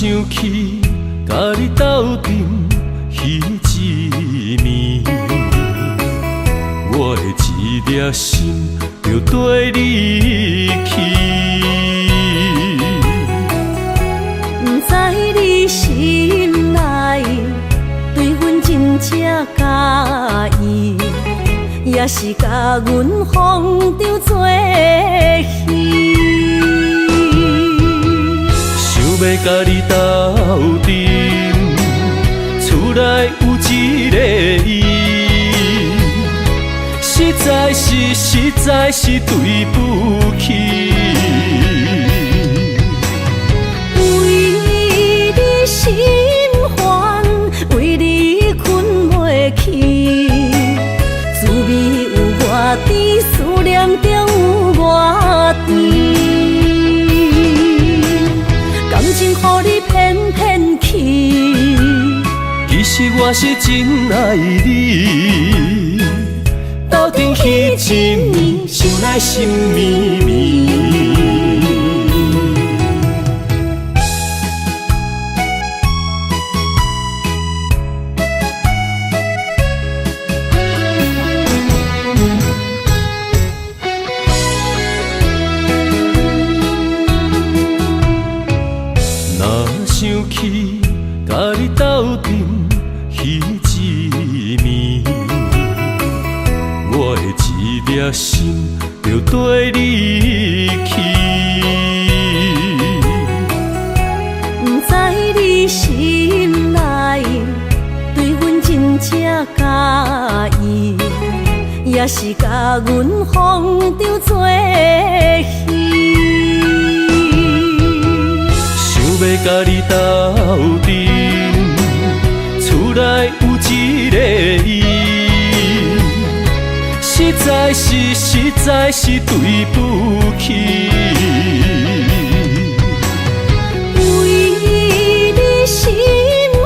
想起甲你斗阵彼一暝，我的一粒心就跟你去。不知你心内对阮真正介意，也是甲阮放张做戏。想要甲你斗阵，厝内有一个伊，实在是对不起。为你心烦，为你困袂去，滋味有偌甜，思念就有偌甜。感情予你骗骗去，其实我是真爱你。斗阵彼一暝，想来心绵绵。想起甲你斗阵彼一暝，我的一粒心就跟你去。不知你心内对阮真正介意，也是甲阮放张做戏。要甲你斗阵，厝内有一个伊，实在是对不起。为你心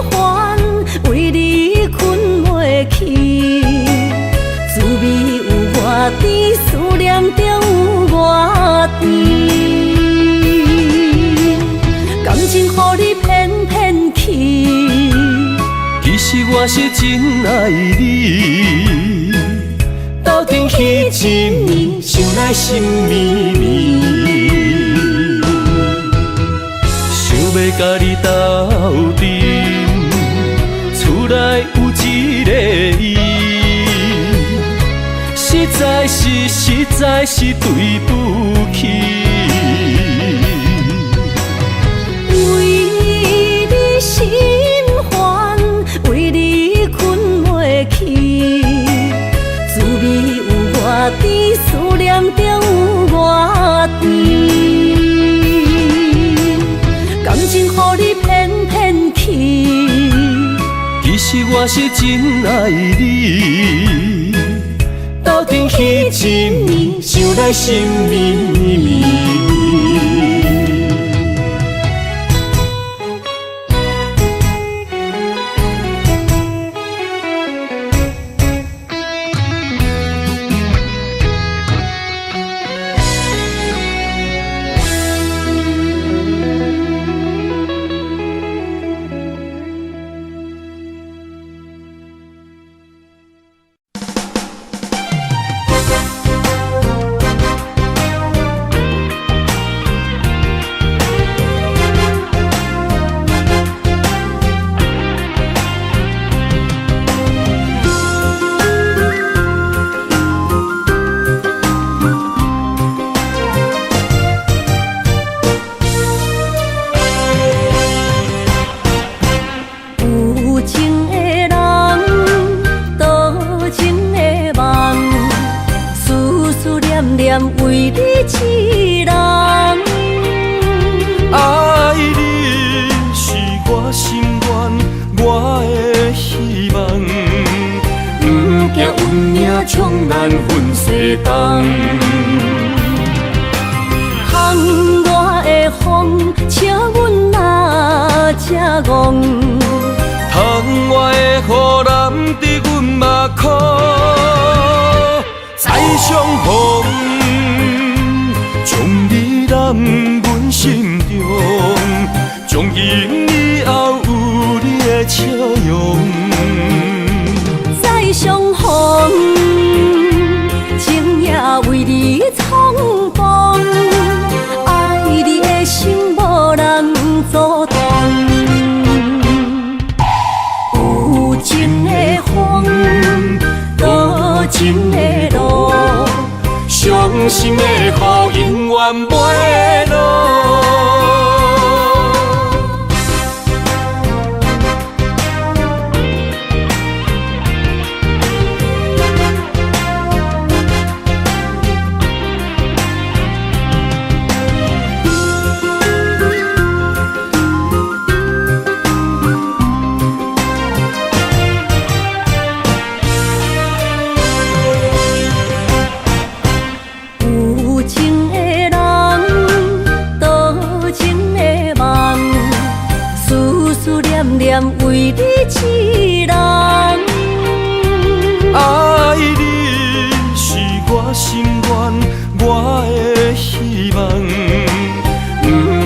烦，为你困袂去，滋味有偌甜，思念就有偌甜。感情予你骗骗去，其实我是真爱你。斗阵彼一暝，想来心绵绵。想要甲你斗阵，厝内有一个伊，实在是对不起。心烦，为你困袂去，滋味有偌甜，思念就有偌甜。感情予你骗骗去，其实我是真爱你。斗阵彼一暝，想来心绵绵。为你痴人，爱你是我心愿，我的希望。不惊运命冲咱分世东，窗外的风笑阮哪只戆，窗外的雨淋伫阮目眶，再相逢。将你揽阮心中，将因笑容。再相逢，情也为你冲动，爱你的心无人阻挡。有情的风，多情的路，伤心的雨永远袂落。为你一人，爱你是我心愿，我的希望。不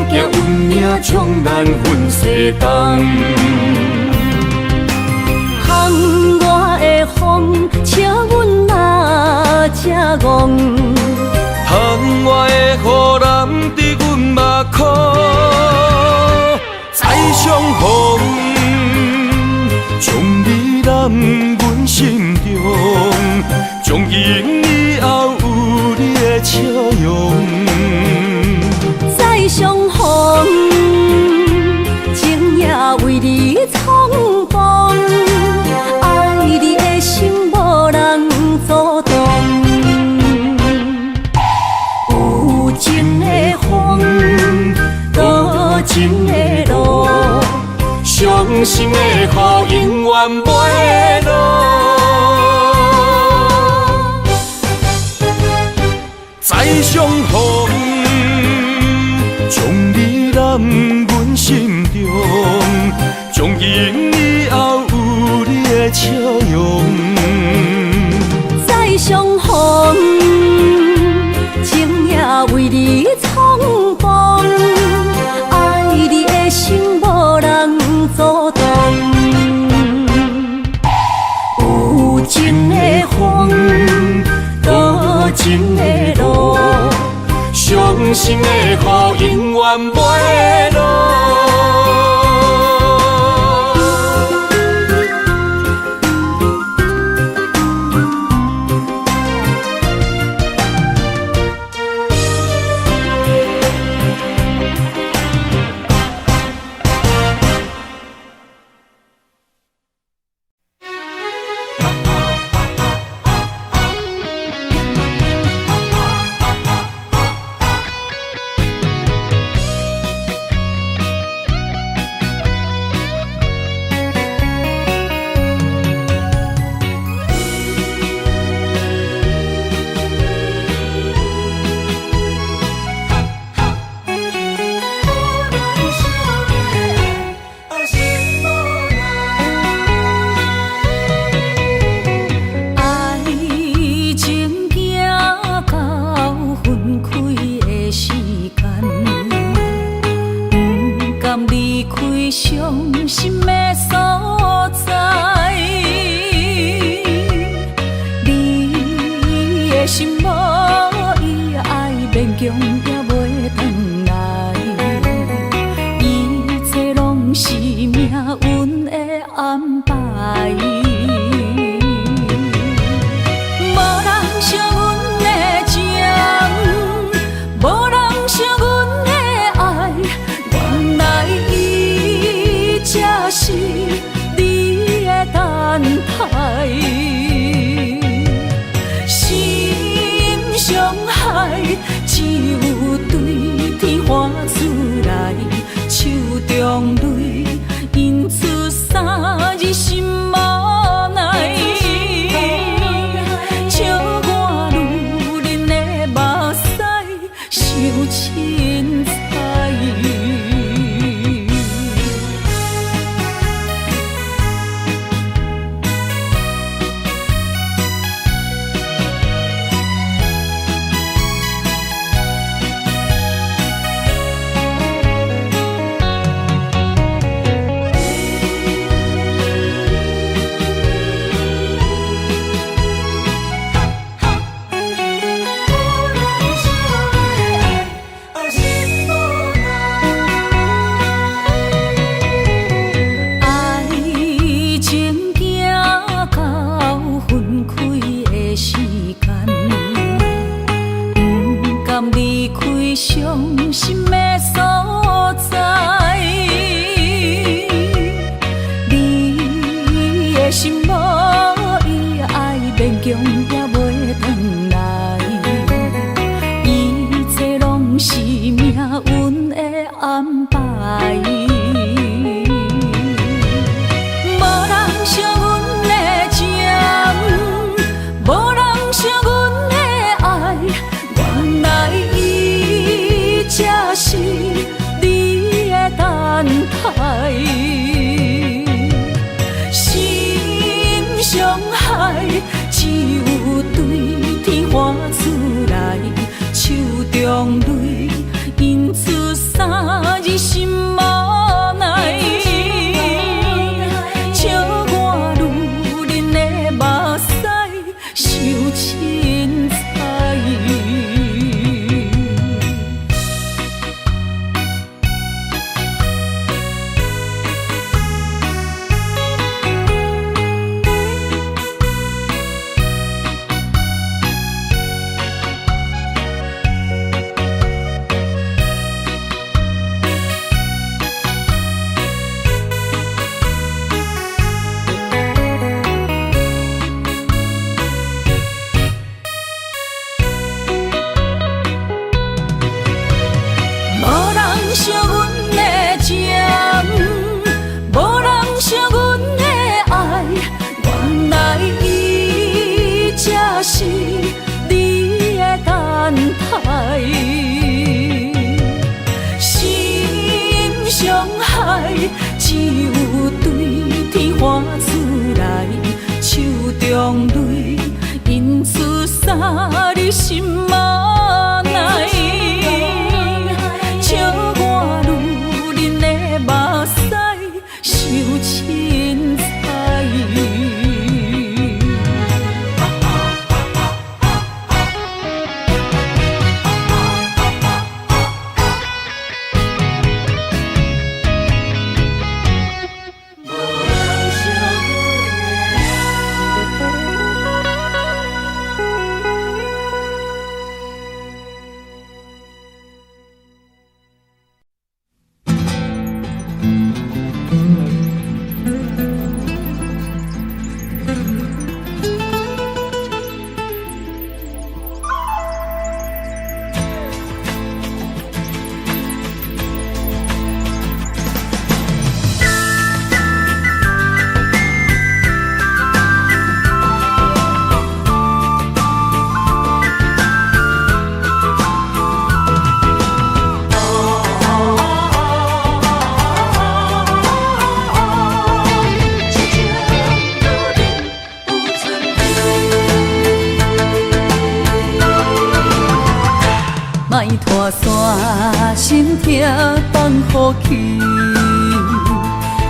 惊运命冲咱分世间，风我的风，笑阮哪只戆？窗外的雨淋伫阮目眶，再相逢。将你揽阮心中，从今以后有你的笑容。再相逢，情也为你冲动，爱你的心无人阻挡。有情的风，多情的路，伤心的雨永远袂落。再相逢，将你揽阮心中，从今以后有你的笑容。再相逢，情也为你冲动，爱你的心无人阻挡。有情的风，多情的路，伤心的雨永远袂落。无人惜阮的情，无人惜阮的爱，原来伊才是你的等待。心伤害，只有对天花出来，手中泪印出三字心无奈。笑我女人的目屎受凊彩。惜阮的情，无人惜阮的爱，原来伊才是你的等待。心伤害，只有对天花出来，手中泪印出三字心无奈。笑我女人的目屎受凊彩。莫拖山，心痛放予去。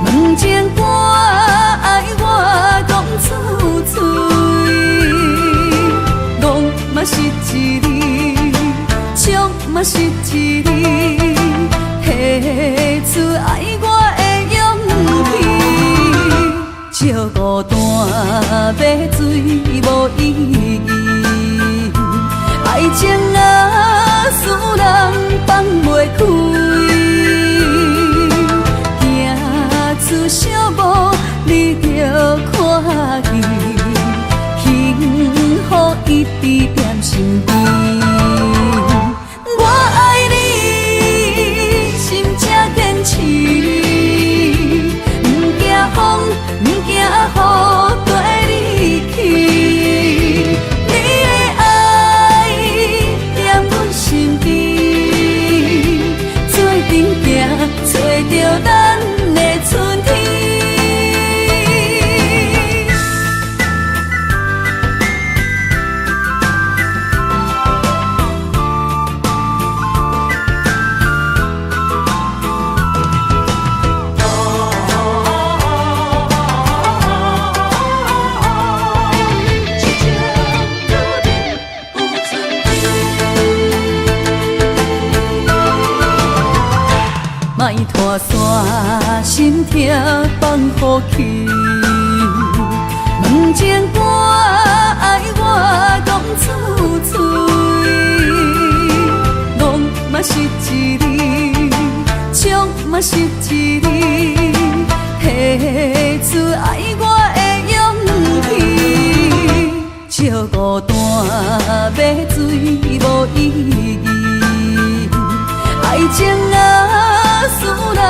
问情歌爱我讲出嘴，戆嘛是一字，唱嘛是一字，写出爱我的勇气。照孤单要水无意义，爱情啊，使人放袂开，行出小步，你着看见，幸福一直踮身边。我爱你，心正坚持，不惊风，不惊雨，跟你去。找着咱的春天。莫拖山，心痛放予去。问情歌爱我讲出嘴，戆嘛是一字，唱嘛是一字，写出爱我的勇气。照孤单要水无意义，爱情啊。使人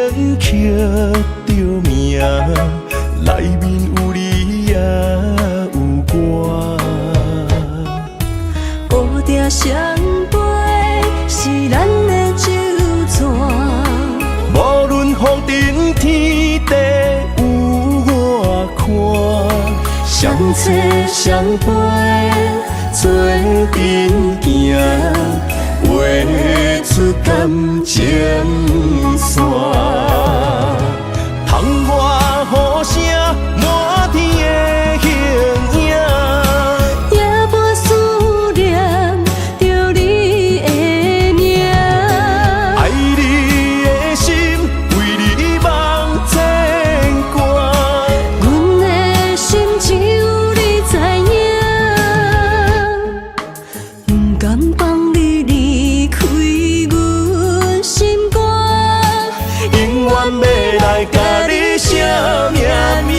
刻着名，内面有你也有我。乌蝶双飞是咱的酒泉，无论风尘天地有我看，相切相陪做阵行，画出感情线。窗外雨声满天的形影。夜半思念着你的名，爱你的心为你梦牵挂，阮的心只有你知影，不甘放你离开阮心肝，永远要来甲你写命名。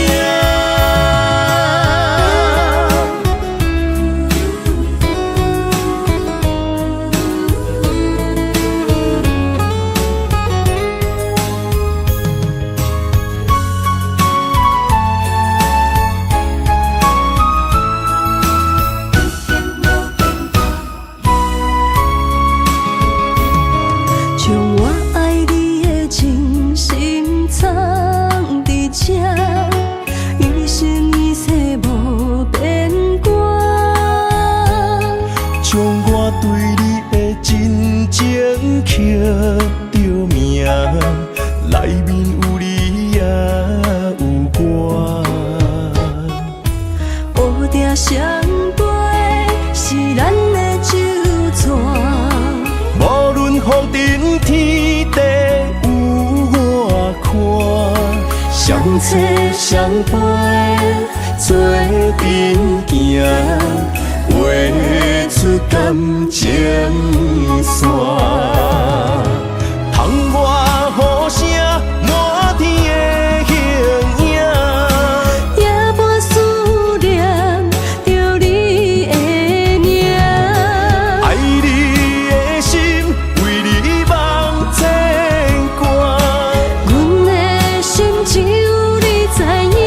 将我爱你的真心藏伫这，一生一世无变卦。将我对你的真情刻着名，内面有你也有我。乌蝶双飞是咱的酒泉，无论风尘天地有我看，相切相陪做阵行，画出感情线。窗外雨声满天的形影。夜半思念着你的名，爱你的心为你梦牵挂，阮的心只有你知影，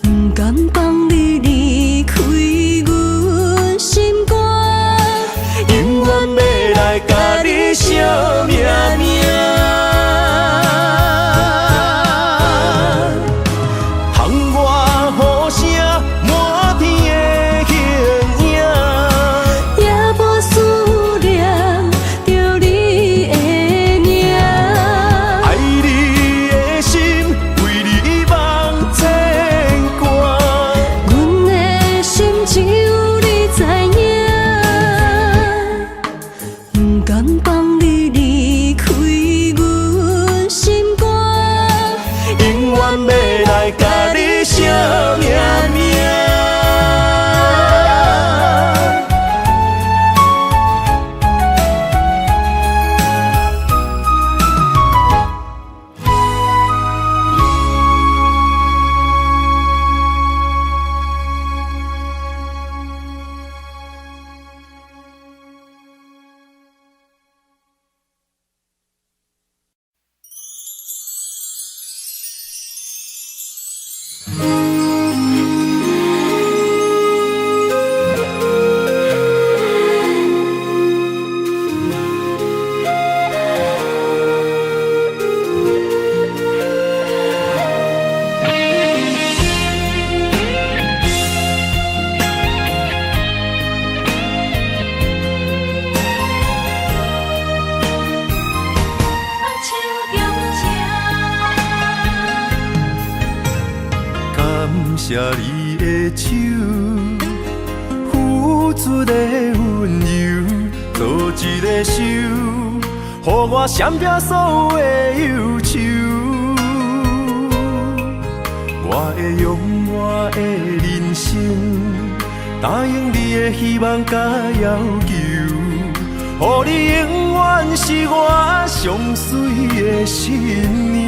不甘放你离开阮心肝，永远要来甲你写命名。窗外雨声满天的形影。夜半思念着你的名，爱你的心为你梦牵挂，阮的心只有你知影，不甘放你离开阮心肝，永远要来甲你写命名。感谢你的手，付出的温柔，做一个手，予我闪避所有的忧愁。我会用我的人生，答应你的希望甲要求，予你永远是我上水的新娘。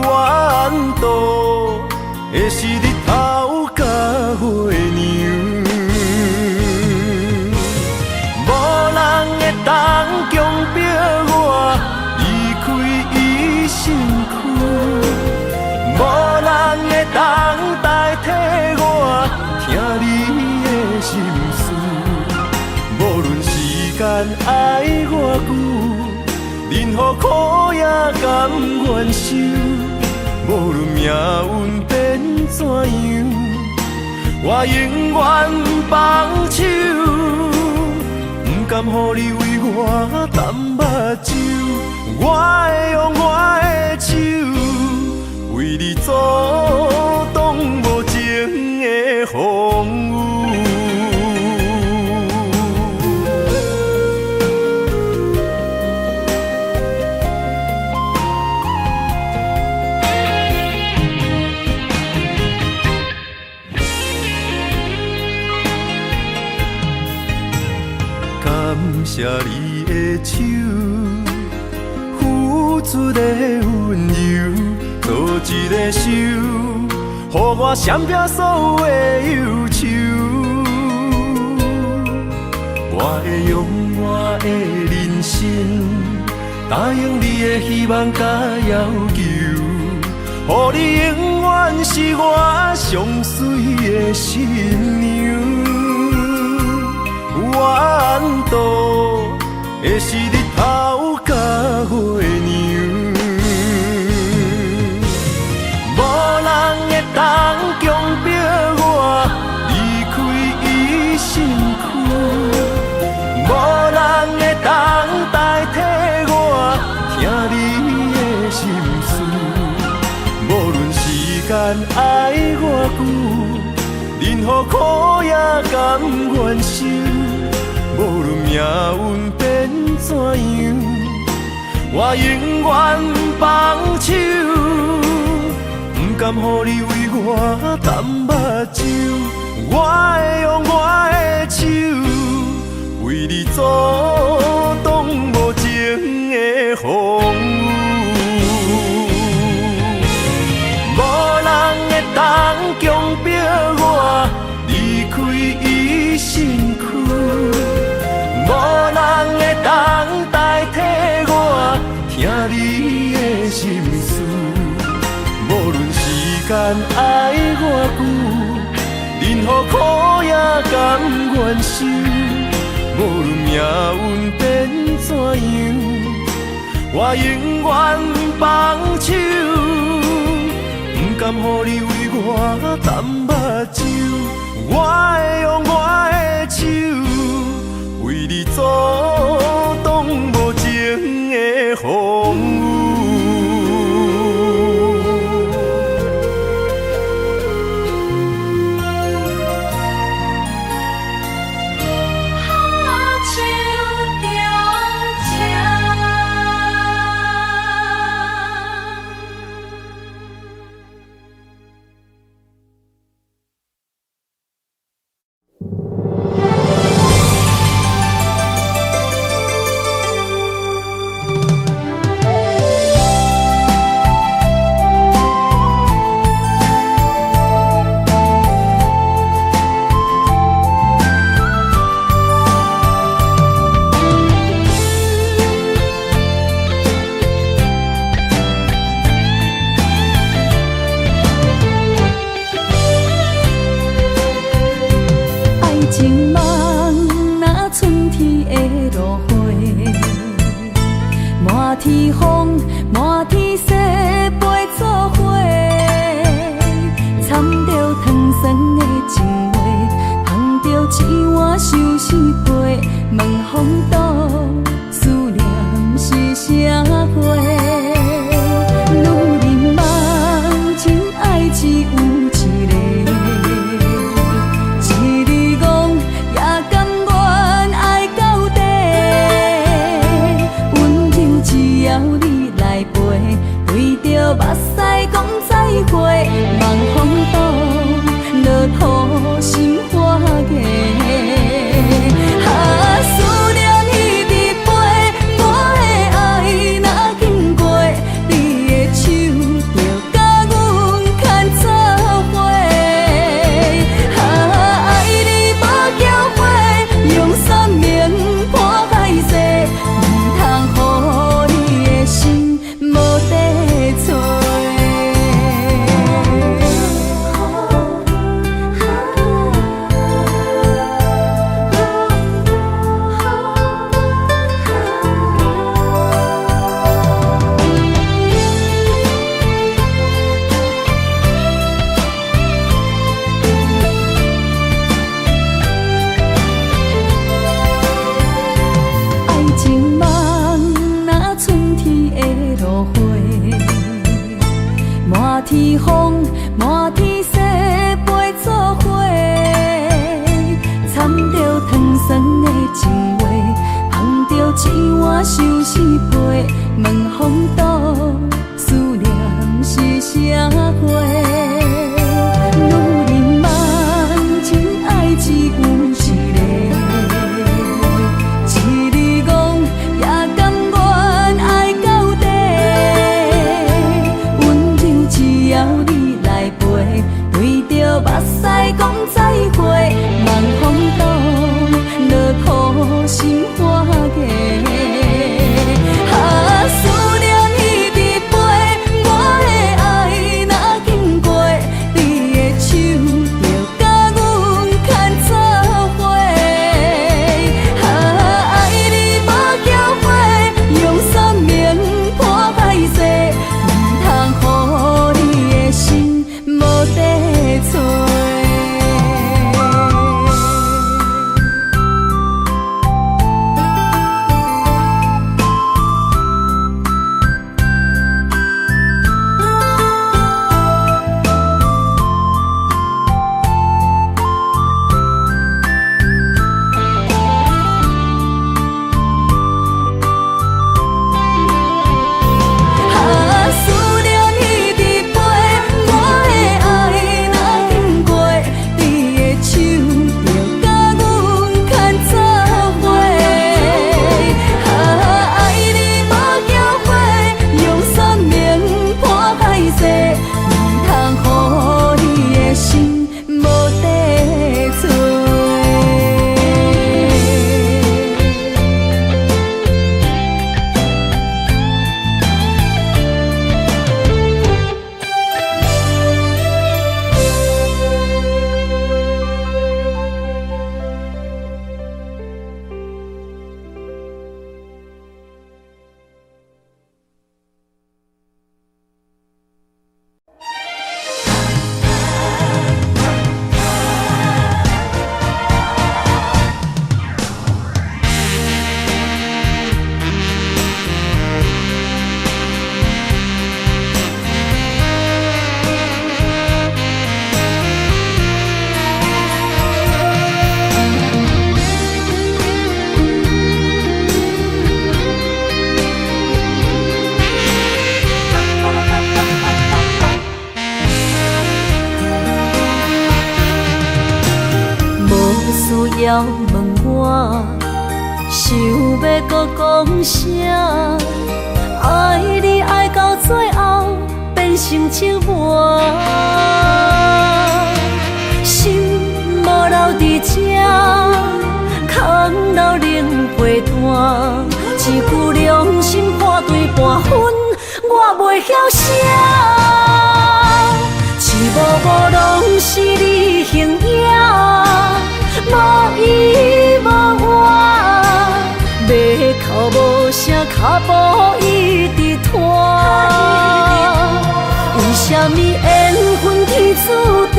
缘路会是日头甲月亮，无人会当强迫任何苦也甘愿受，无论命运变怎样，我永远放手，不甘予你为我淡目睭。我会用我的手，为你阻挡无情的风雨。感谢你的手，付出的温柔，做一个手，予我闪避所有的忧愁。我会用我的人生，答应你的希望甲要求，予你永远是我上水的新娘。缘途会是日头甲月亮，无人会当强迫我离开伊身躯，无人会当代替我听你的心事。无论时间爱我久，任何苦也甘愿受。无论命运变怎样，我永远放手，不甘予你为我淡目睭。我会用我的手，为你阻挡无情的风雨。无人会当强迫我离开伊身躯，无人会当代替我听你的心事。无论时间爱我久，任何苦也甘愿受。无论命运变怎样，我永远放手，不甘予你为我淡目睭。我会用我的手，为你阻挡无情的风雨。天风，满天雪，陪做伙，掺着糖酸的情话，捧着一碗相思杯，问风岛思念是啥货？女人梦真爱只有一个，一字讲也甘愿爱到底。只要你来陪，对着目屎讲再会，望风岛落土心花芽。思念一直飞，我的爱若经过，你的手就甲阮牵做伙。爱你无后悔，用生命破海誓，唔通予你的心无地找。天风，满天雪陪做伙，掺着糖酸的情话，捧着一碗相思杯，问风岛思念是啥货？女人梦情爱只有一个，一字讲也甘愿爱到底，温柔只要你来陪，对着目屎讲再会，望风岛落土心花嫁。思念一直飞，我的爱若经过，你的手就甲阮牵做伙。爱你无后悔，用生命破歹势，唔通予你的心无地找。需要问我，想要搁讲啥？爱你爱到最后变成寂寞，心无留伫这，空留冷陪伴。一句良心半对半分，我袂晓写。一幕幕拢是你形影。无依无我，马口无声，脚步一直拖。为什么缘分天注定，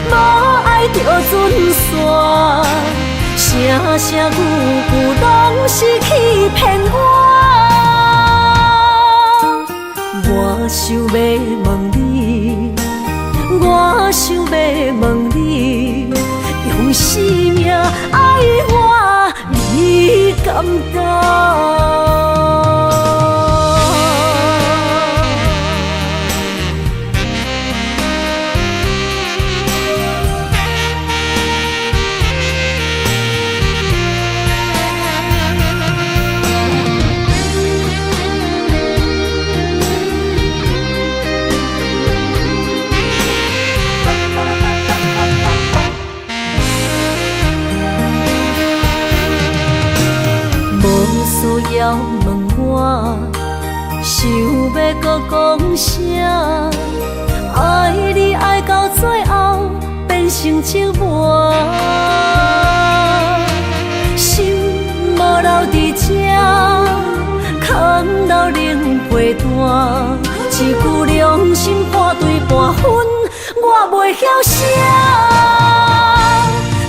无爱就准线？声声句句拢是欺骗我。我想要问你，我想要问你。用生命爱我，你敢当？需要问我，想要搁讲啥？爱你爱到最后变成寂寞，心无留伫这，空留冷陪伴。一句良心半对半分，我袂晓写。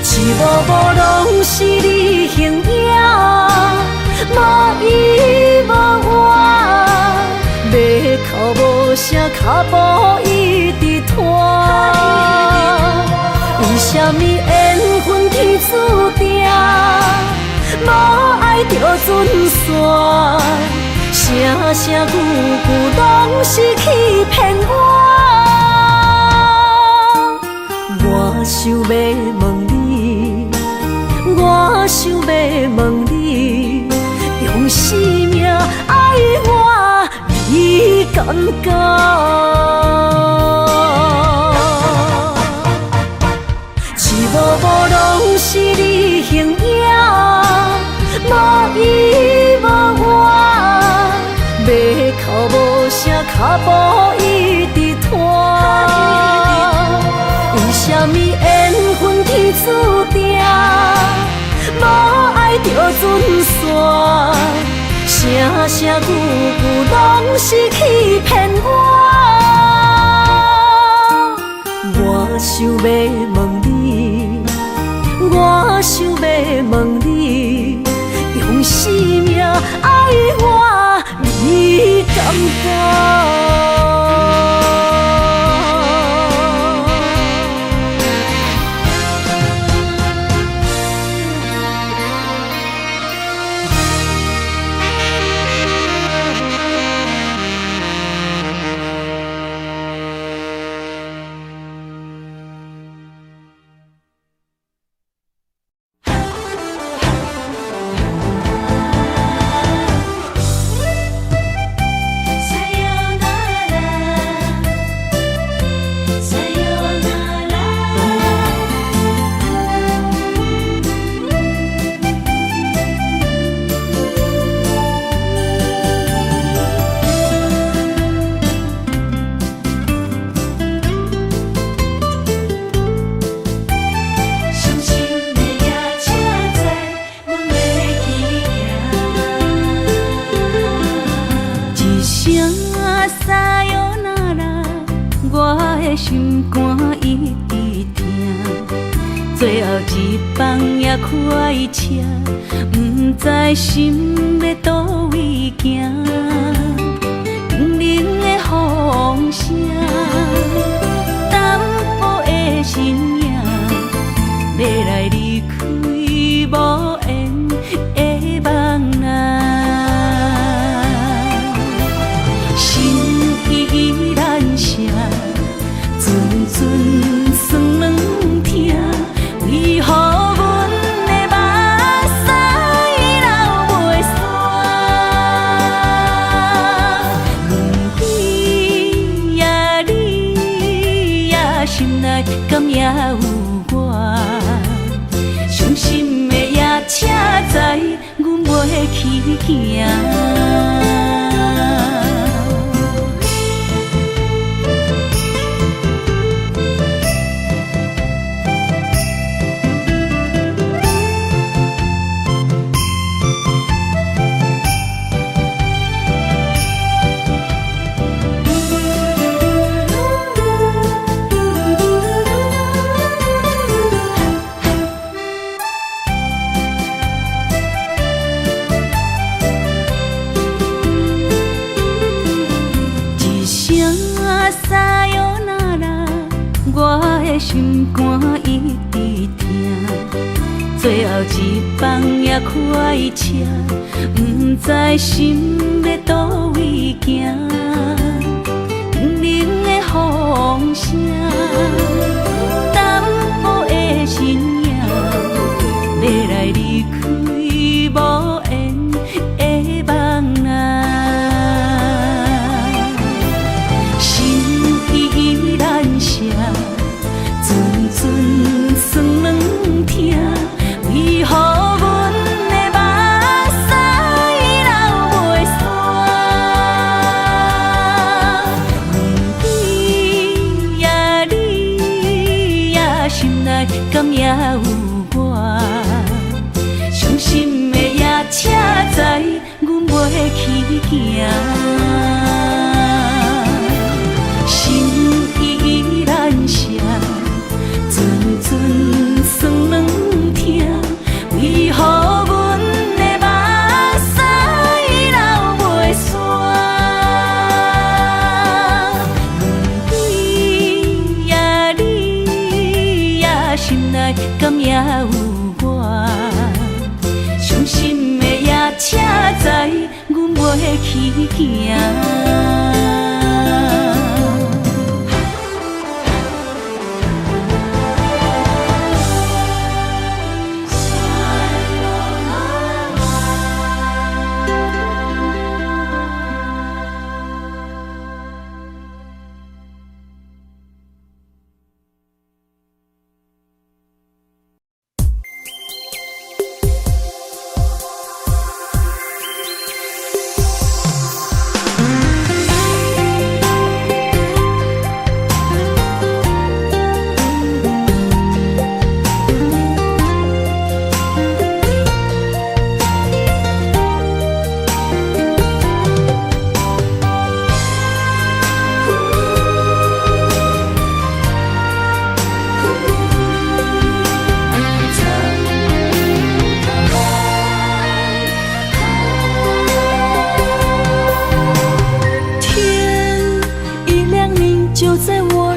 一幕幕拢是你形影。无依无我，马口无声，脚脚步一直拖。为什么缘分天注定，无爱就准线？声声句句拢是欺骗我。我想要问你，我想要问你，用生命爱我，你敢一幕幕拢是你形影，无依无我，要哭无声，脚步一直拖。为什么缘分天注定，无爱就准线？声声句句拢是欺骗我。我想要问你，我想要问你，用生命爱我，你敢心肝一直疼，最后一放也开车，不知心要倒位行。冷冷的风声，淡薄的身影，要来离开无缘的梦啊，心依然舍。阵阵酸软疼，为何阮的目屎流袂煞？问你呀，你呀，心内敢也有我？伤心的夜车载，阮袂去行。心肝一直疼，最后一放也开车，不知心要倒位行。冷冷的风声，淡薄的身影，要来离开无缘的梦啊，心依然舍。阵阵酸软疼，为何阮的目屎流袂煞？问你呀，你呀，心内敢也有我？伤心的夜车载，阮袂去行。心依然舍。阵阵酸软疼，为何阮的目屎流袂煞？问行。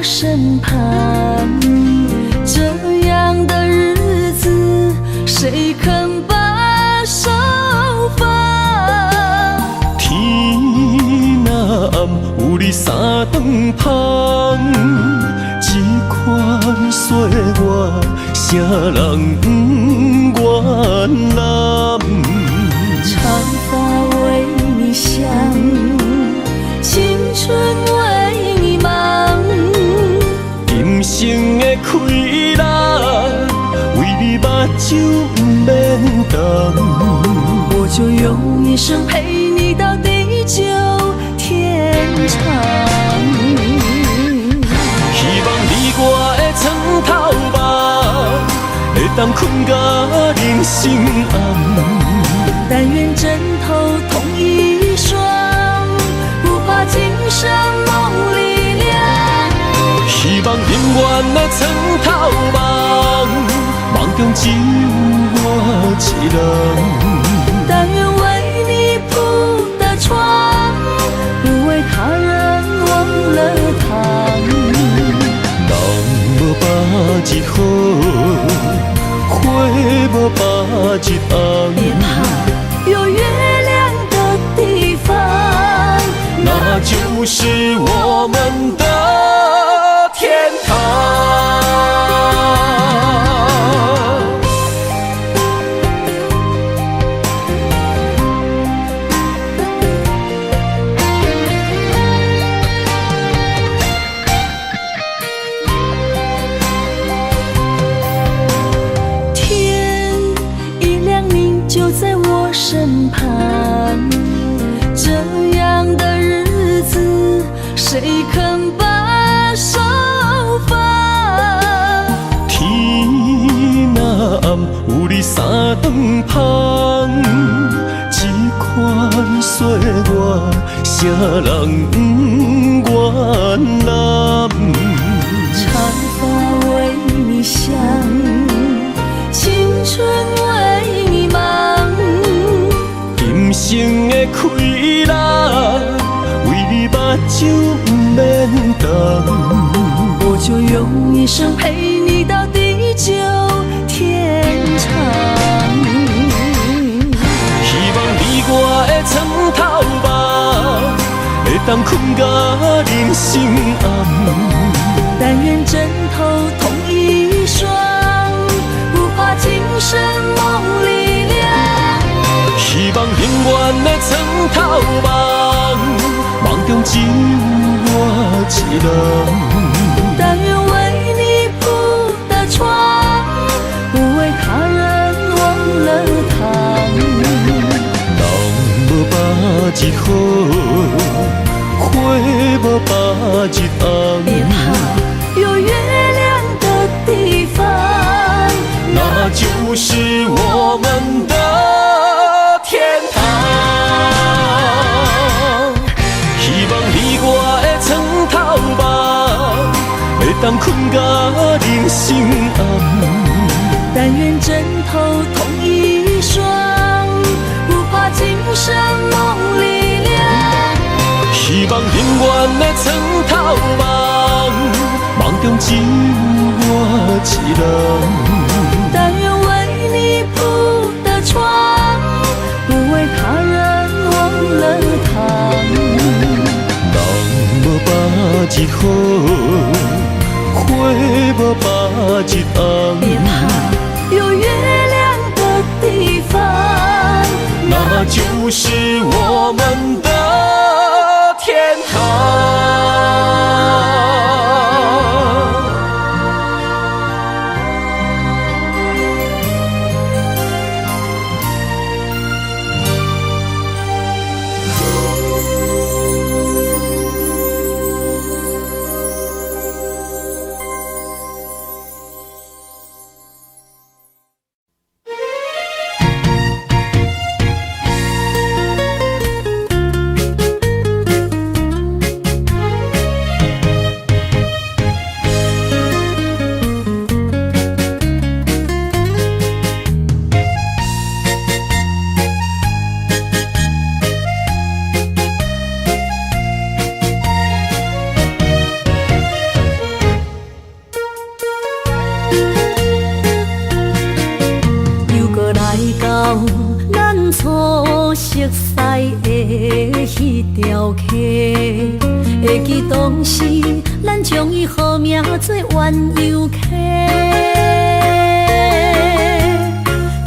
身旁，这样的日子谁肯把手放？天若暗，有你三顿香，这款岁月，谁人不愿揽？长发为你香，青春为你忙。人生的开朗，为你目睭不免重。我就用一生陪你到地久天长。希望你我的床头梦，会当困到人生暗。但愿枕头同一双，不怕今生梦里凉。希望永远的床头梦，梦中只有我一人。但愿为你铺的床，不为他人忘了躺。人无百日好，花无百日红。别怕，有月亮的地方，那就是我们的天堂。天一亮，你就在我身旁，这样的日子谁肯把手放？天若暗，有你三顿香，这款岁月，谁人不愿揽？长发为你香，青春为你忙。人生的开朗，为你目睭不免重。我就用一生陪你到地久天长。希望你我的床头梦，会当困到人生暗。但愿枕头同一双，不怕今生梦里凉。希望永远的床头梦，梦中只有我一人。但愿为你铺的床，不为他人忘了躺。人无百日好，花无百日红。别怕，有月亮的地方，那就是我们的天堂。希望你我的床头梦，会当困到人生暗。但愿枕头同一双，不怕今生梦里凉。希望永远的床头梦，梦中只有我一人。但愿为你铺的床，不为他人忘了躺。好，花无白一红。别怕，有月亮的地方，那就是我们的天堂。初熟悉的迄条溪，会记当时咱将伊号名做鸳鸯溪。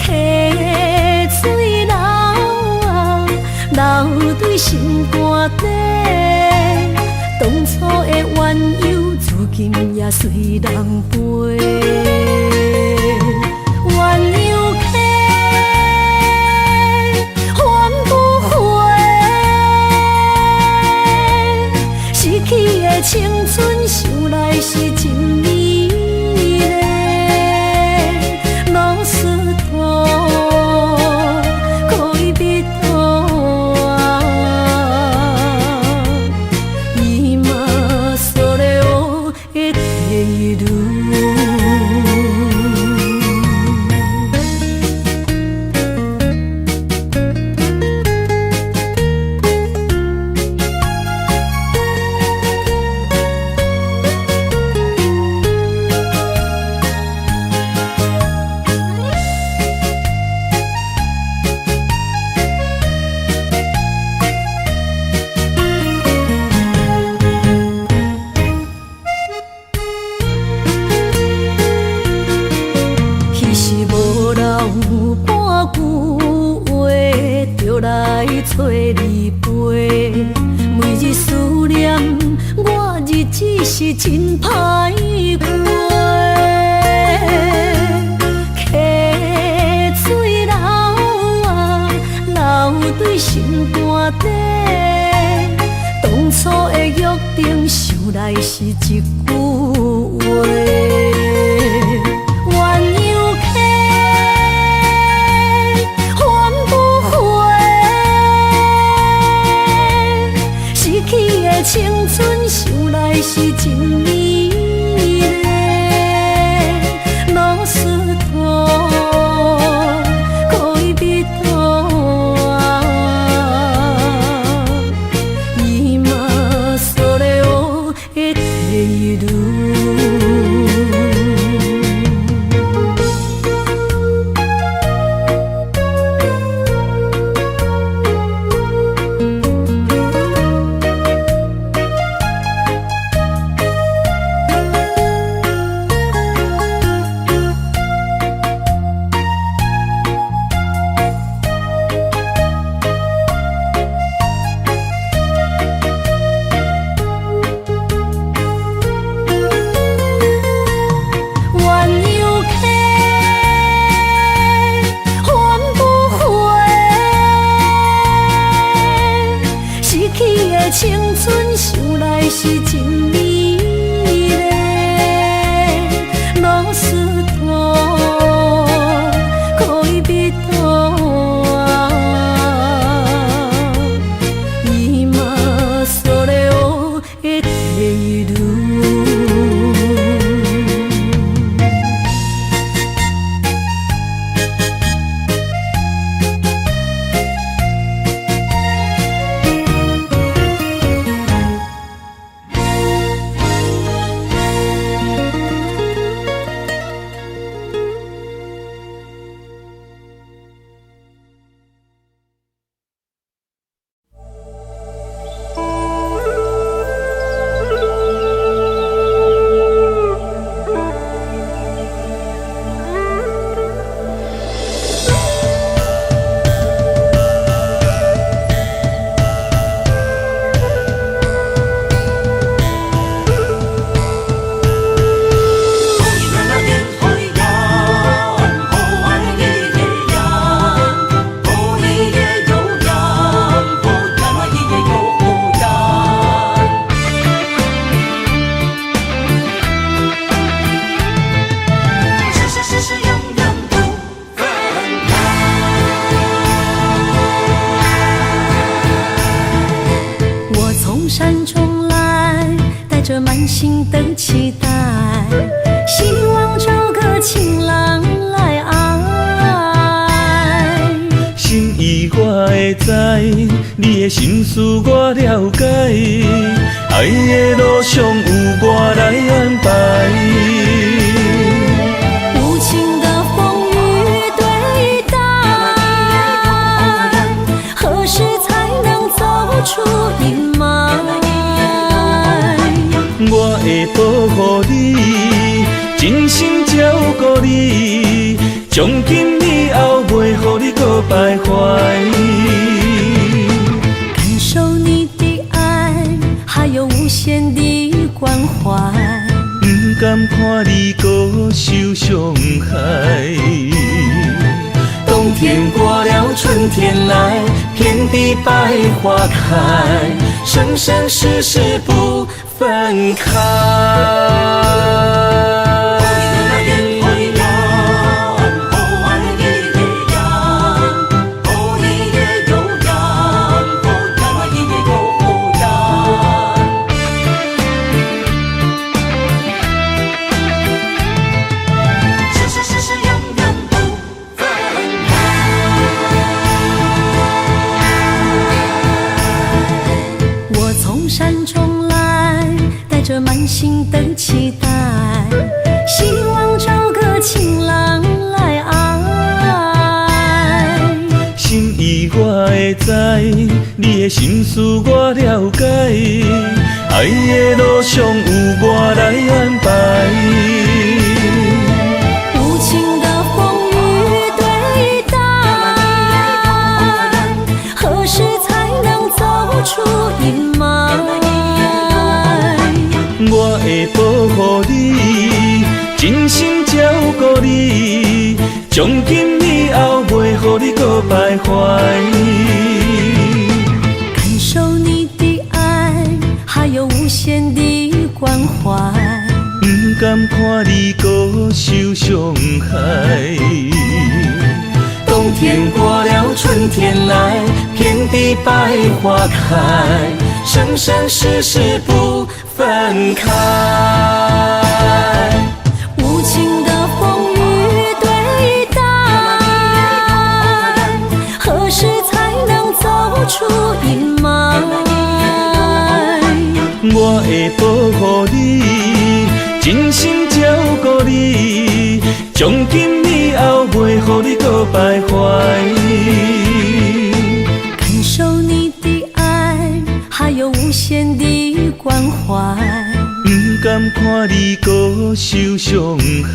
溪水流啊，流对心肝底。当初的鸳鸯，如今也随人飞。青春想来是真美丽，老师徒可以比途啊，今所了的地路。找你陪，每日思念，我日子是真歹过。溪水流啊，流对心肝底。当初的约定，想来是一句话。青春想来是真美丽，老师徒可以比途啊，伊嘛所了的地路。青春想来是真美丽，老师徒可以比途啊，伊嘛所了的地路。心的期待，希望找个情人来爱。心意我会知，你的心思我了解，爱的路上有我来安排。无情的风雨对待，何时才能走出阴霾？我会保护你，真心照顾你，从今以后袂予你搁徘徊。感受你的爱，还有无限的关怀。不甘看你搁受伤害。冬天过了，春天来，遍地百花开，生生世世不分开。着满心的期待，希望找个情人来爱。心意我会知，你的心思我了解，爱的路上有我来安排。无情的风雨对待，何时才能走出阴霾？我会保护你，真心照顾你，从今以后袂予你搁徘徊。感受你的爱，还有无限的关怀。不甘看你搁受伤害。冬天过了，春天来，遍地百花开，生生世世不分开。无情的风雨对待，何时才能走出阴霾？我会保护你，真心照顾你，从今以后袂予你搁徘徊。感受你的爱，还有无限的关怀。不甘看你搁受伤害。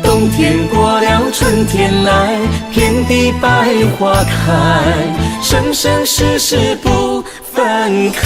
冬天过了，春天来，遍地百花开，生生世世不分开。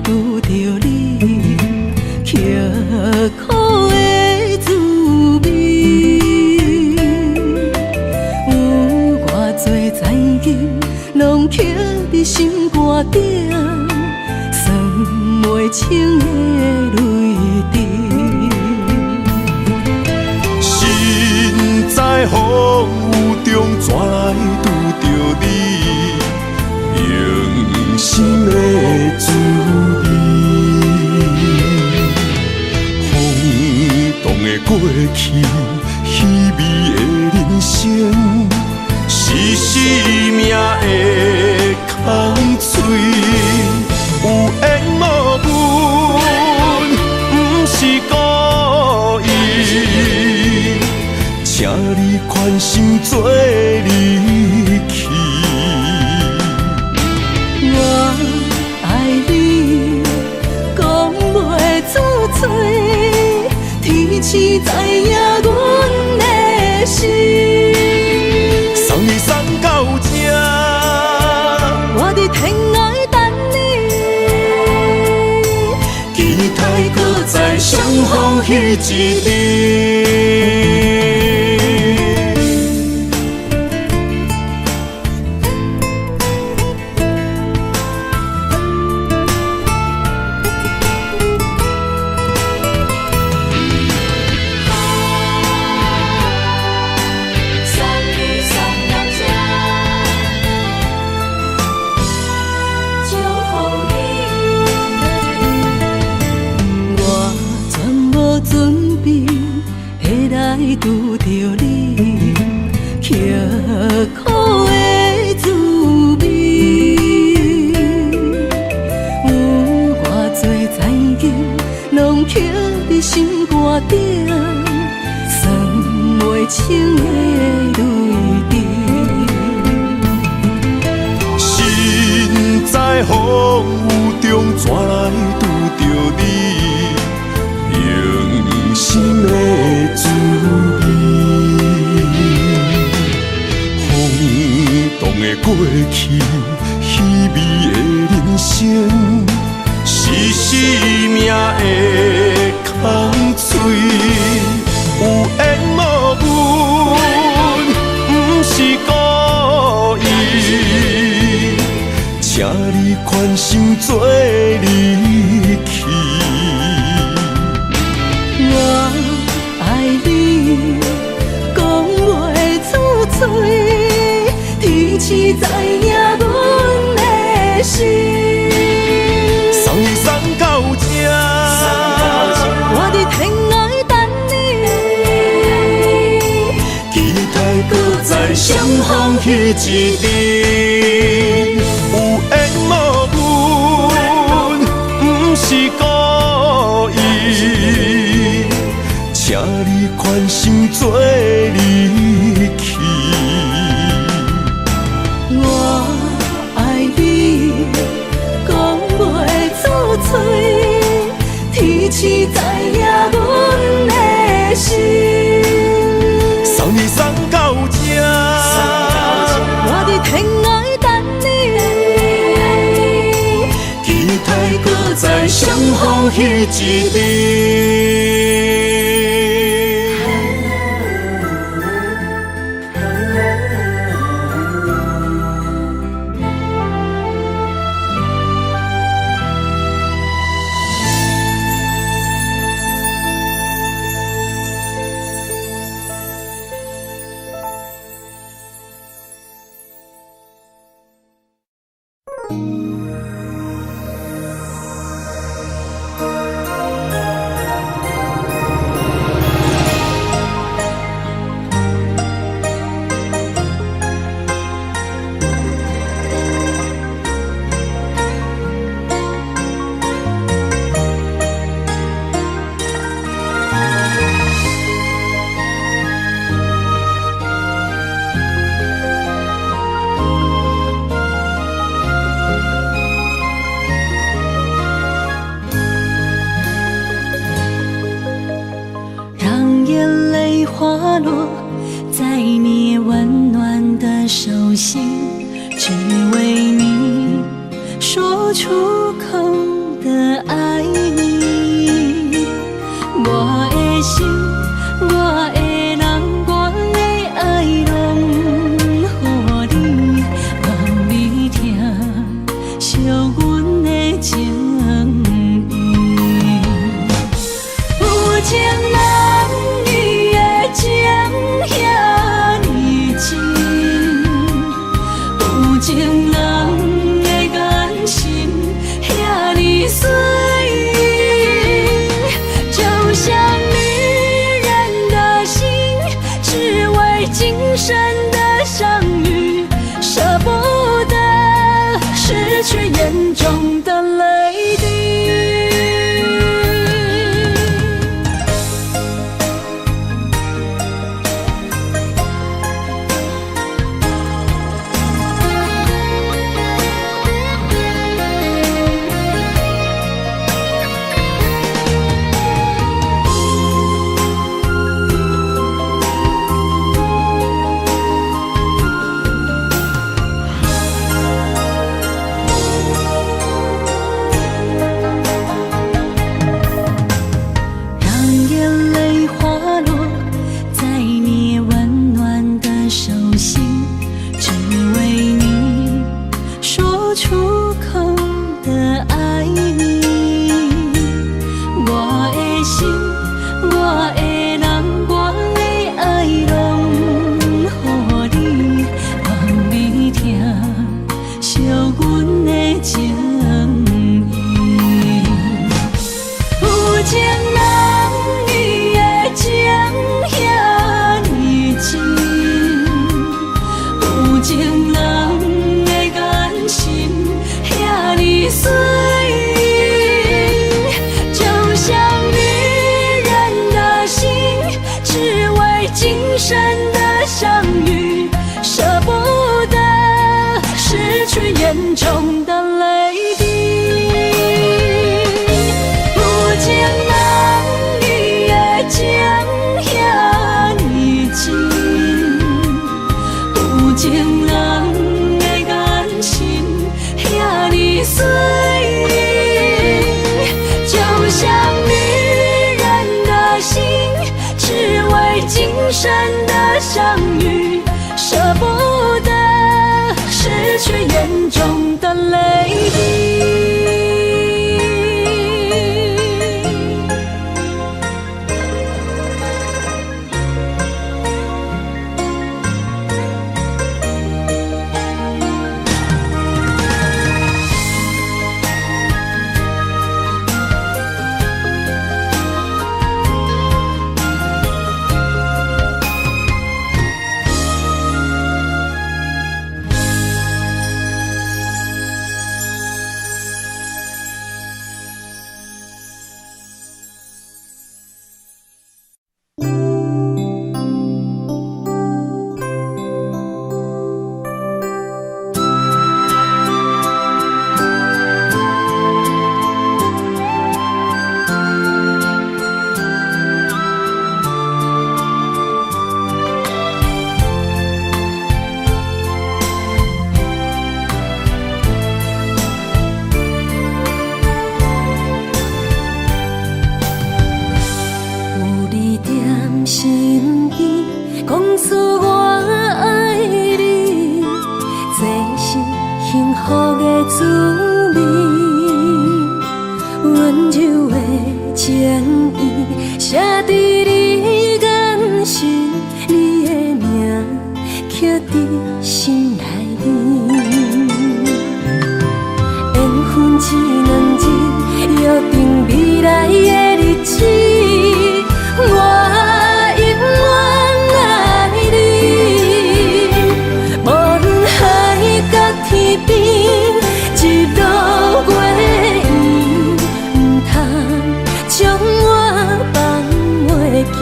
拄着你，刻苦的滋味，有偌多知音，拢刻伫心肝顶，算袂清的泪滴。身在风雨中，怎来拄着你？用心的滋味，轰动的过去，稀微的人生，是生命的空嘴，有缘无分，不是故意，请你宽心做你。痴知影阮的心。送你送到这，我伫天涯等你，期待搁再相逢彼一日。拄着你，刻苦的滋味，有偌多知己，拢刻伫心肝顶，算袂清的泪滴。身在风雨中，怎来拄着你？用心的滋味，轰动的过去，稀微的人生，是生命的空嘴，有缘无分，不是故意，请你宽心做离去。我爱你，讲袂出嘴，天痴知影阮的心。送你送到这，我伫天涯等你，期待搁再相逢彼一日。有缘无分，不是故意。请你宽心做离去。我爱你，讲袂出嘴，天痴知影阮的心。送你送到这，我伫天涯等你，期待搁再相逢彼一日。花落在你温暖的手心，只为你说出口的爱你。我的心，我的人，我的爱拢予你，望你听惜阮的情意。有情人伊的情遐尼真，有情人的眼神遐尼水。就像女人的心，只为今生的相遇，舍不得失去眼中的泪滴。生的相遇，舍不得失去眼中的泪滴。有情人你的情遐尼真，有情人的眼神遐尼水，就像女人的心，只为今生的相遇，舍不得失去眼中的泪滴。身边讲出我爱你，这是幸福的滋味。温柔的情意写在你眼神，你的名刻在心内面。缘分一两字，约定未来的日子。我永远爱你，无论海角天边，日落月圆，不通将我放袂记。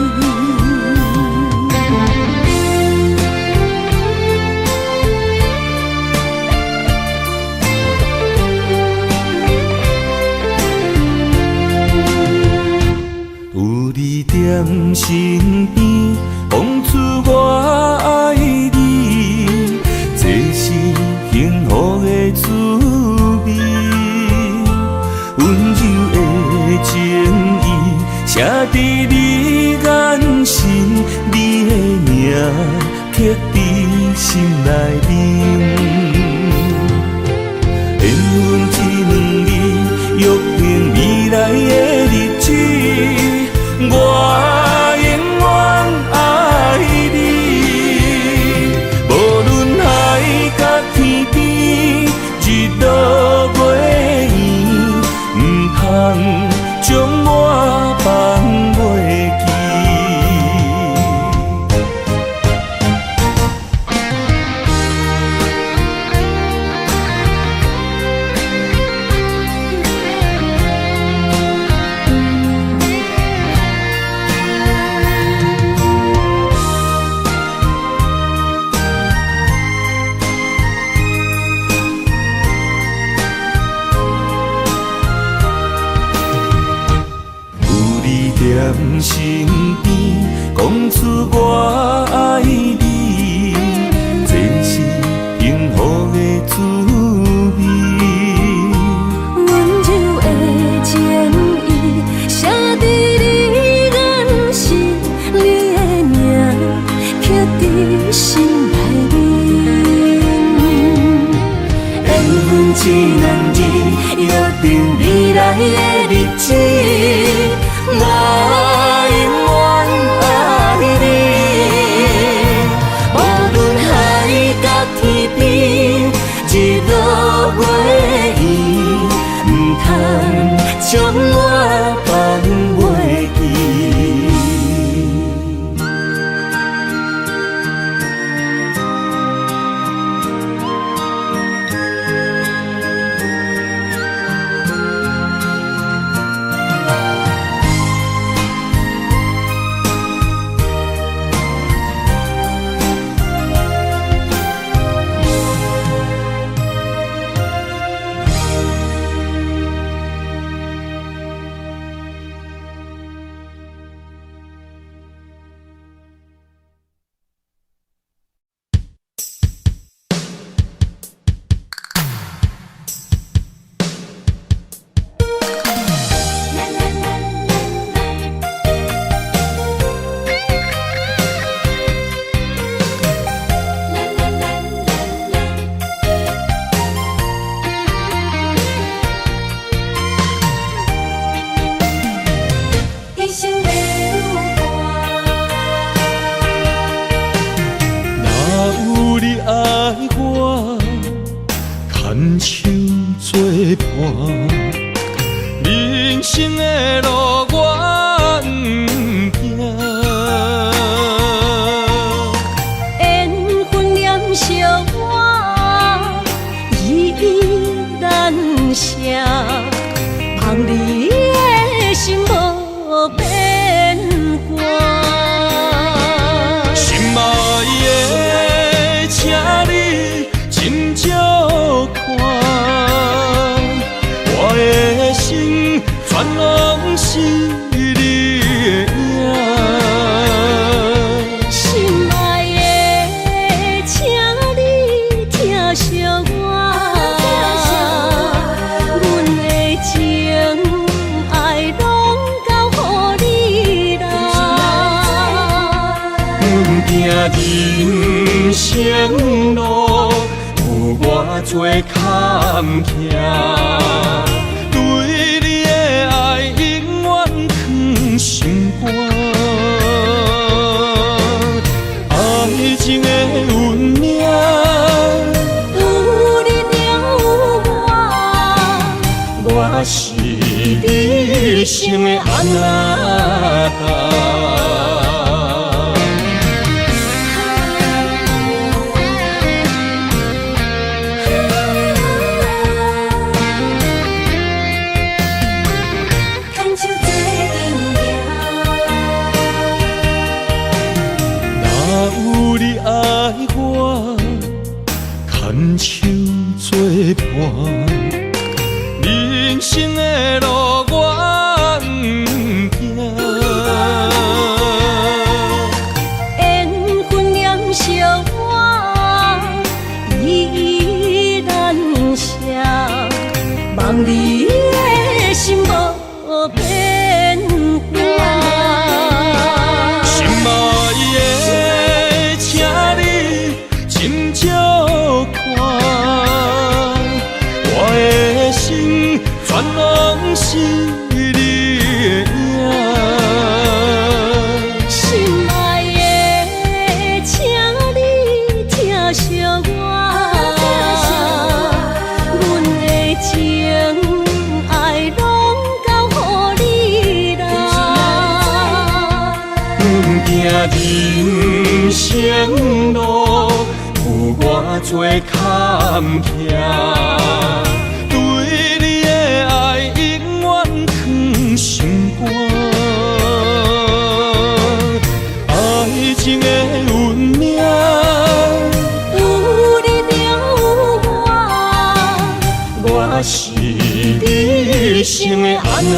在身边，讲出我爱你，这是幸福的滋味。温柔的情意写在你眼神，你的名刻在心内面。缘分一两字，约定未来的日子。我永远爱你，无论海角天边，日落月圆，不通将我放袂记。全拢是你的影。心爱的，请你疼惜我，阮的情爱拢交予你啦。阮行人生路有偌多坎坷，对你的爱永远藏心肝。爱情的运命，有你了我是你生的安那牵手作伴，人生的路我不行。缘分染烧我，依然写，望你的心无变化。心爱的，请你斟酌看，我的心全拢是你的影。心爱的，请你疼惜我，阮的情爱拢交予你啦。阮行人生路有偌多坎坷，对你的爱永远藏心肝。爱情的运命，有你了我是你生的安那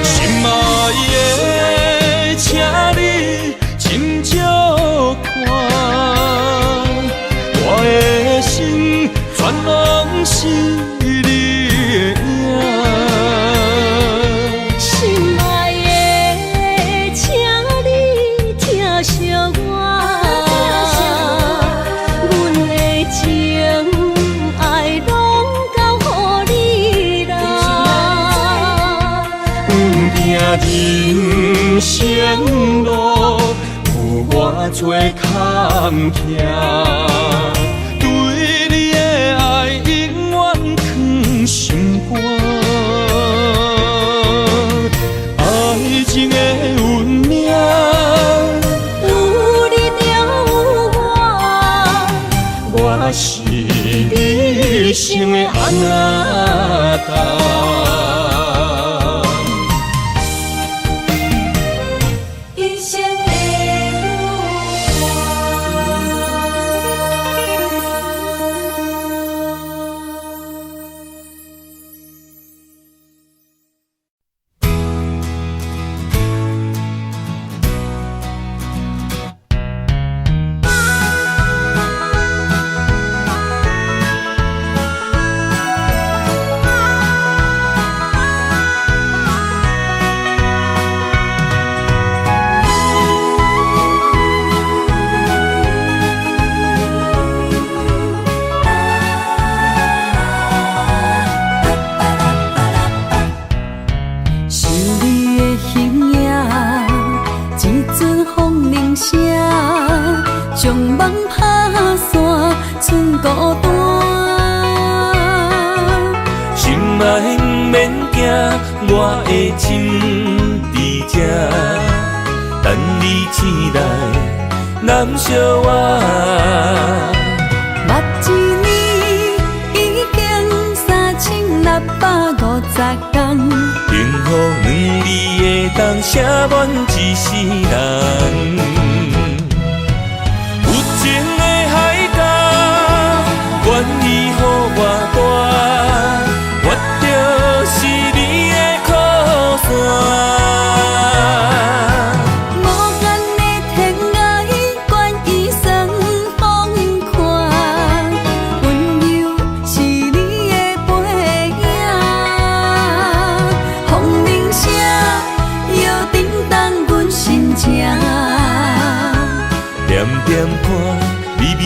心爱的，请你斟酌看，我的心全拢是你的影。心爱的，请你疼惜我，阮的情爱拢交予你啦。阮行人生路有偌多坎坷，对你的爱永远藏心肝。爱情的运命，有你了我是你生的安那一生的将梦拍散，剩孤单。心爱不免惊，我的心伫这，等你醒来，难相我。目一年已经3650天，幸福两字的当写满一世人。有情的海角，愿意予我大，决点看，微微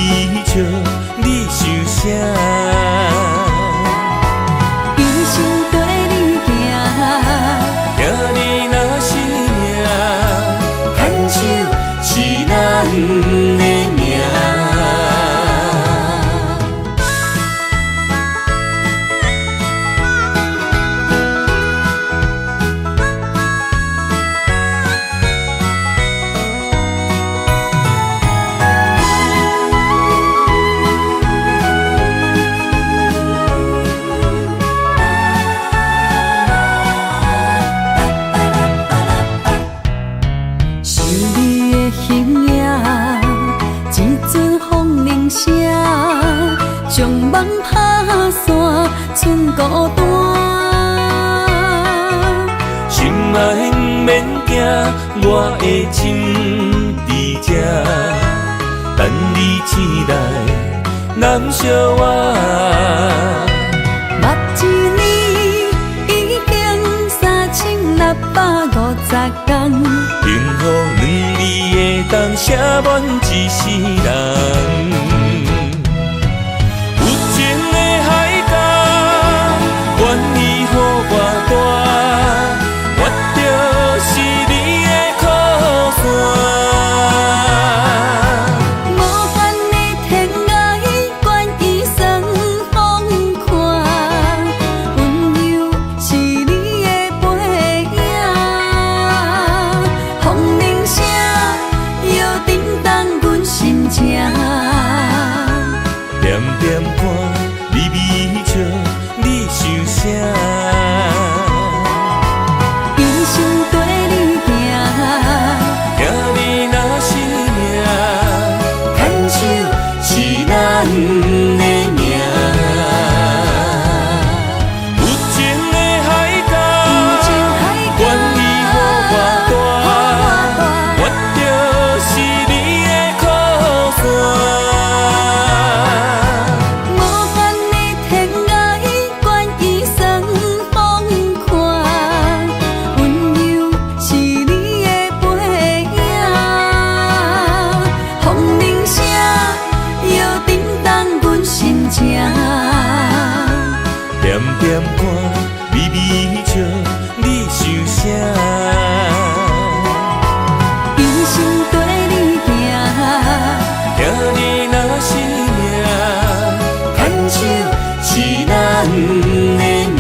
笑，你想啥？一生跟你行，行你若是命，牵手是咱的命。将梦拍散，剩孤单。心爱免惊，我的心伫这，等你醒来，难相我。目一年已经3650天，幸福两字会当写满一世人。愿意予我大，我就是你的靠山。无限的天涯，愿意算风看，温柔是你的背影。风铃声摇叮当阮心情，点点看，微微笑。你想啥？一生跟你行，行你若是命，牵手是咱的命。有情的海角，愿意予我大，我就是你的靠山。点点看，微微笑，你想啥？一生跟你行，行你若是命，牵手是咱的命。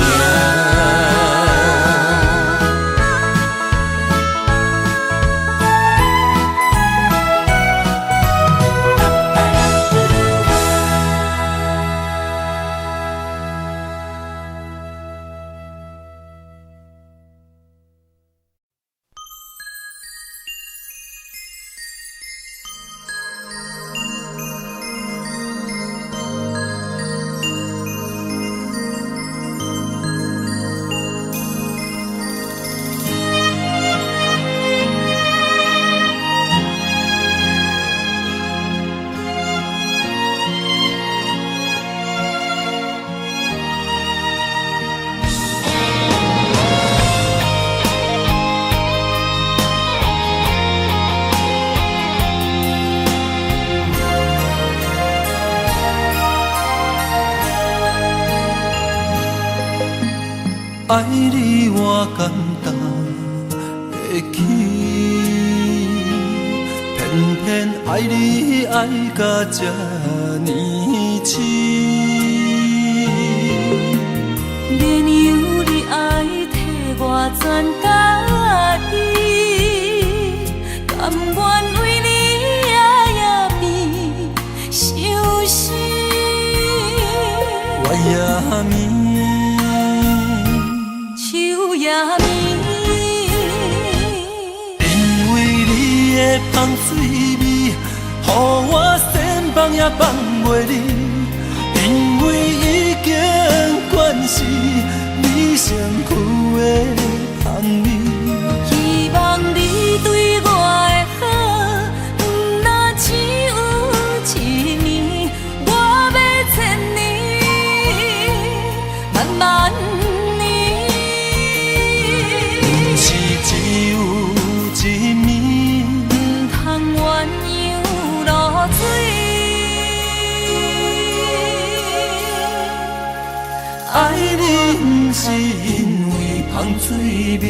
爱你我简单会起，偏偏爱你爱到这呢深。连由你爱替我全家己，甘愿为你夜眠伤心。我也眠。夜眠，因为你的香水味，予我先放也放袂离。因为已经惯是你身躯的香味，希望你对我的好，不若只有一年，我要千年，慢慢。只有一面，不通鸳鸯路水味。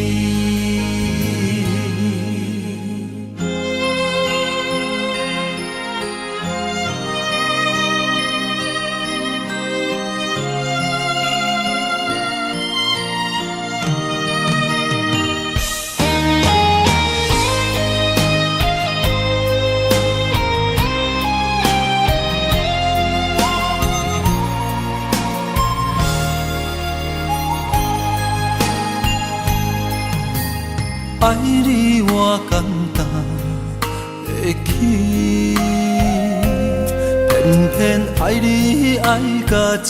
爱你我简单会起，偏偏爱你爱到这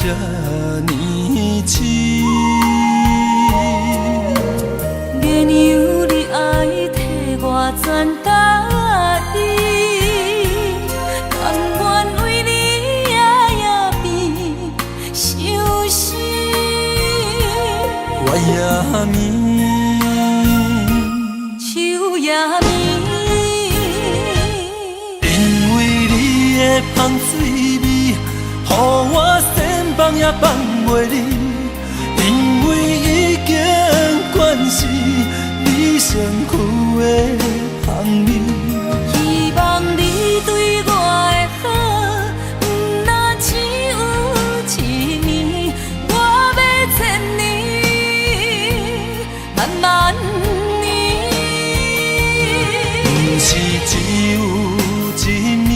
呢痴。原由你爱替我全答应，甘愿为你夜夜变伤心。我也眠。因为你的香水味，予我先放也放袂离。因为已经惯是你身躯的香味。希望你对我的好，不那只有一年，我要千年，慢慢。是只有一年，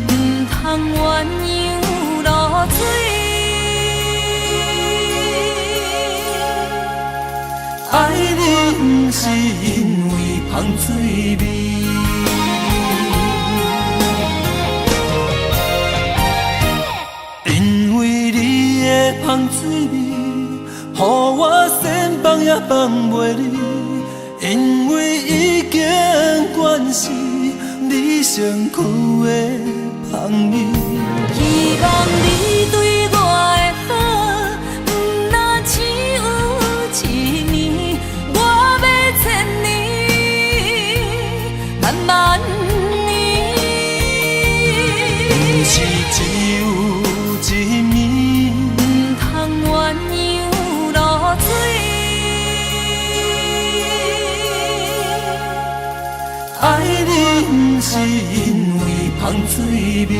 唔通鸳鸯落水。爱你不是因为香水味，因为你的香水味，予我先放也放袂离。因为已经惯是你身躯的香味。希望你对我的好，不那只有一年，我要千年，慢慢年。不是只有一年，唔通鸳鸯落水。爱你不是因为香水味。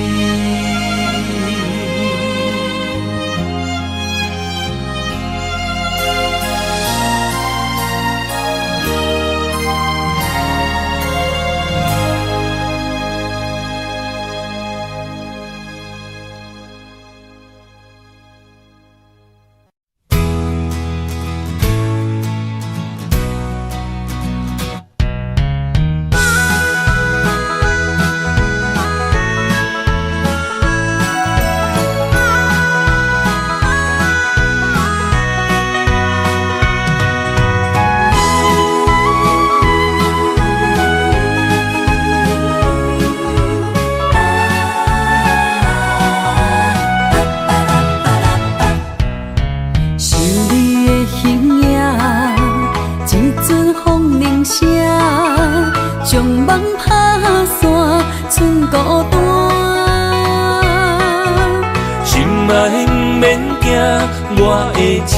我的心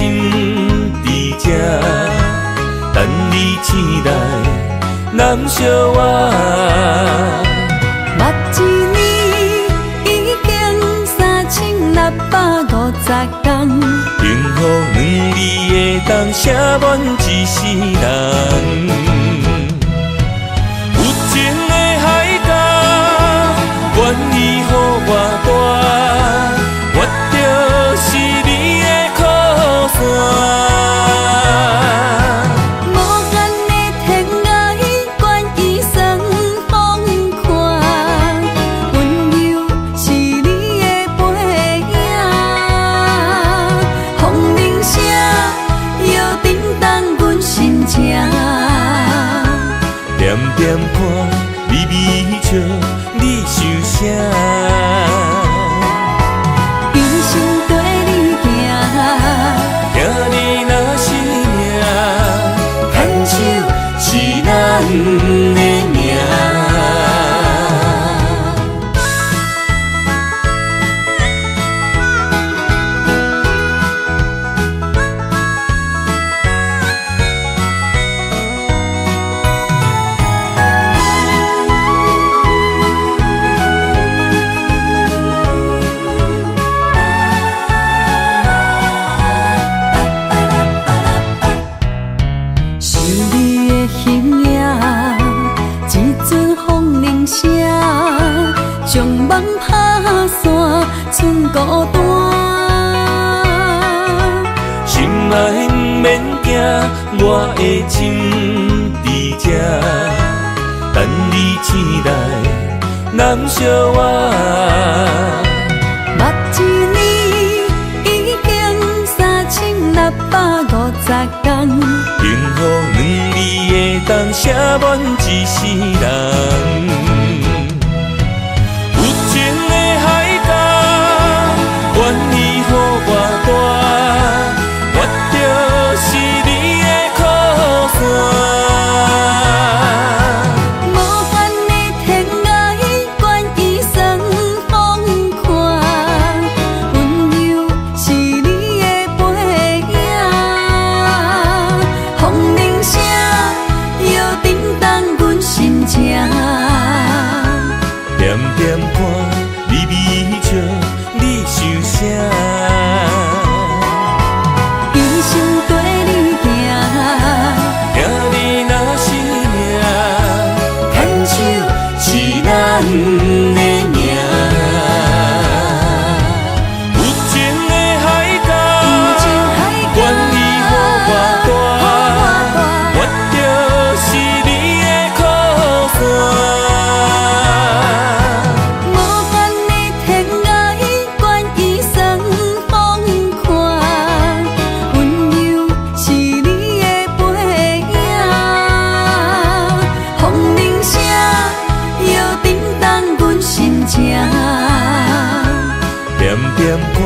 伫这，等你醒来，难相我。目一年已经3650天，幸福两字的冬，写满一世人。有情的海角，愿意予我带，我就是你的靠山。点点看，微微笑，你想啥？一生跟你行，行你若是命，牵手是咱的命。一阵风铃声，将梦拍散，剩孤单。心爱不免惊，我的心伫这，等你醒来，难相偎。目一年已经3650天，幸福两字会当写满一世人。有情的海角，愿意予我带，我就是你的靠山。无限的天涯，愿意算风看，温柔是你的背影。风铃声摇叮当阮心情，点点看你微笑，你想啥？一生跟你行，听你若是命，牵手是咱的命。有情的海角，愿意予我带，我就是你的靠山。无限的天涯，愿意算风看，温柔是你的背影。风铃声摇叮当阮心情，点点看